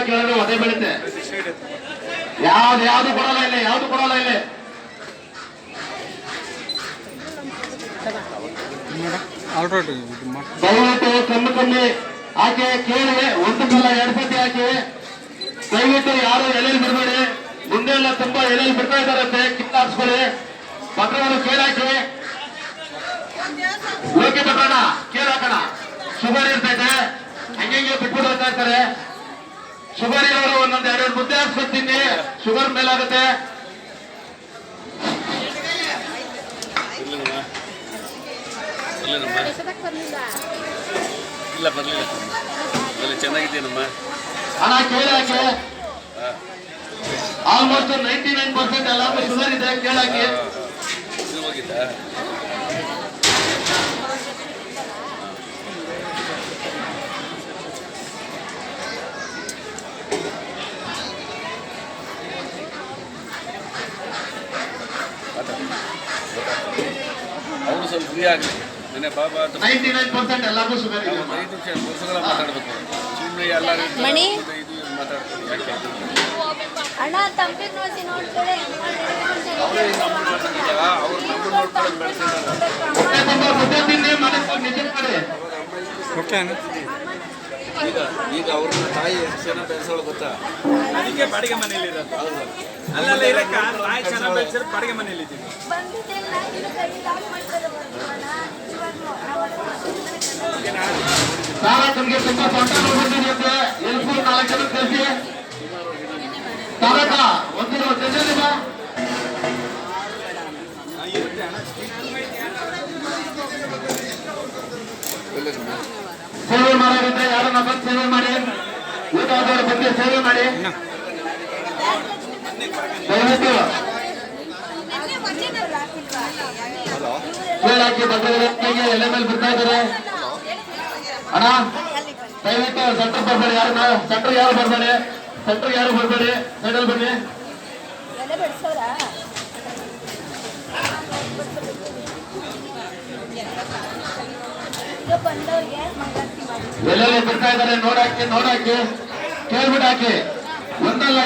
ಕೇಳಿದ್ರು ಅದೇ ಬೀಳುತ್ತೆ. ಯಾವ್ದು ಕೊಡಲ್ಲ ಇಲ್ಲಿ, ಯಾವ್ದು ಕೊಡಲ್ಲ ಇಲ್ಲಿ. ದಯವಿಟ್ಟು ಕಮ್ಮಿ ಆಕೆ ಕೇಳಿ, ಒಂದು ಕಲ್ಲ 2 ಸತಿ ಹಾಕಿ. ದಯವಿಟ್ಟು ಯಾರು ಎಲೆಯಲ್ಲಿ ಬಿಡಬೇಡಿ. ಮುಂದೆ ಎಲ್ಲ ತುಂಬಾ ಎಲೆಯಲ್ಲಿ ಬಿಡ್ತಾ ಇದ್ದಾರಂತೆ, ಕಿತ್ತ ಹಾಕ್ಸ್ಕೊಳ್ಳಿ. ಪತ್ರವನ್ನು ಕೇಳಾಕಿ ಓಕೆ ಬರೋಣ, ಕೇಳಾಕೋಣ. ಶುಗರ್ ಇರ್ತೈತೆ, ಹಂಗೆ ಬಿಟ್ಬಿಟ್ಟು ಹೋಗ್ತಾ ಇರ್ತಾರೆ. ಶುಗರ್ ಇರೋರು ಒಂದೊಂದು 2 ಮುದ್ದೆ ಹಾಕ್ಸ್ಕೊತೀನಿ, ಶುಗರ್ ಮೇಲಾಗುತ್ತೆ. ಇಲ್ಲ ಬರ್ಲಿಲ್ಲ, ಚೆನ್ನಾಗಿದ್ದೇನಮ್ಮ. ಹಣ ಕೇಳಾಕೆ ಆಲ್ಮೋಸ್ಟ್ 99% ಎಲ್ಲಾರು ಶುಗರ್ ಇದೆ, ಕೇಳಾಕೆ. ಹೋಗಿದ್ದ ಅವರು ಸ್ವಲ್ಪ ಫ್ರೀ ಆಗಲಿ. ನೆನೆ ಬಾಬಾ 99% ಎಲ್ಲಾರು ಶುಗರ್ ಇದೆ. 5 ನಿಮಿಷ ವರ್ಷಗಳ ಮಾತಾಡ್ಬೇಕು. ಸುಮ್ಮನೆ ಎಲ್ಲರೂ ಇದು ಮಾತಾಡ್ತಾರೆ ಯಾಕೆ? ಅಣ್ಣ ತಂಪಿಗೆ ನೋಡಿ ನೋಡ್ತಾರೆ. ಅವರೇ ನಮ್ಮನ್ನು ಮಾತಾಡ್ತಿದ್ದಾರ, ಅವ್ರು ನಮ್ಮನ್ನು ನೋಡ್ಕೊಳ್ಳೋದು ಈಗ ಅವ್ರನ್ನ ತಾಯಿ ಎಷ್ಟು ಜನ ಬೆಳೆಸೋಳು ಗೊತ್ತಾ? ಅದಕ್ಕೆ ಬಾಡಿಗೆ ಮನೆಯಲ್ಲಿ ಇರೋದು. ಅಲ್ಲೆಲ್ಲ ಇರಕ್ಕ ತಾಯಿ ಚೆನ್ನಾಗಿ ಬೆಳೆಸಿದ್ರೆ ಬಾಡಿಗೆ ಮನೆಯಲ್ಲಿ ಇದ್ದೀವಿ. ತಮಗೆ ತುಂಬಾ ಸೊಂಟ ನೋಡ್ಬಿಟ್ಟಿರುತ್ತೆ. ಎಲ್ಪು 4 ಜನ ಕಳಿಸಿ ತಾರಕ ಒಂದು ಬಾ. ಸೇವೆ ಮಾಡೋದ್ರಿಂದ ಯಾರನ್ನ ಬಂದು ಸೇವೆ ಮಾಡಿ, ಊಟ ಆದವ್ರ ಬಗ್ಗೆ ಸೇವೆ ಮಾಡಿ. ದಯವಿಟ್ಟು ಕೇಳಾಕಿ ಬಟ್ಟೆಗೆ ಎಲೆ ಮೇಲೆ ಬಿಡ್ತಾ ಇದ್ದಾರೆ. ಅಣ್ಣ ದಯವಿಟ್ಟು ಸೆಂಟರ್ ಬರ್ಬೇಡಿ, ಯಾರನ್ನ ಸೆಂಟರ್ ಯಾರು ಬರ್ಬೇಡಿ, ಸೆಂಟರ್ ಯಾರು ಬರ್ಬೇಡಿ, ಸೈಡಲ್ಲಿ ಬನ್ನಿ. ಎಲ್ಲೆಲ್ಲಿ ಬಿಡ್ತಾ ಇದ್ದಾರೆ ನೋಡಾಕಿ ಕೇಳ್ಬಿಟ್ಟು ಹಾಕಿ. ಒಂದಲ್ಲ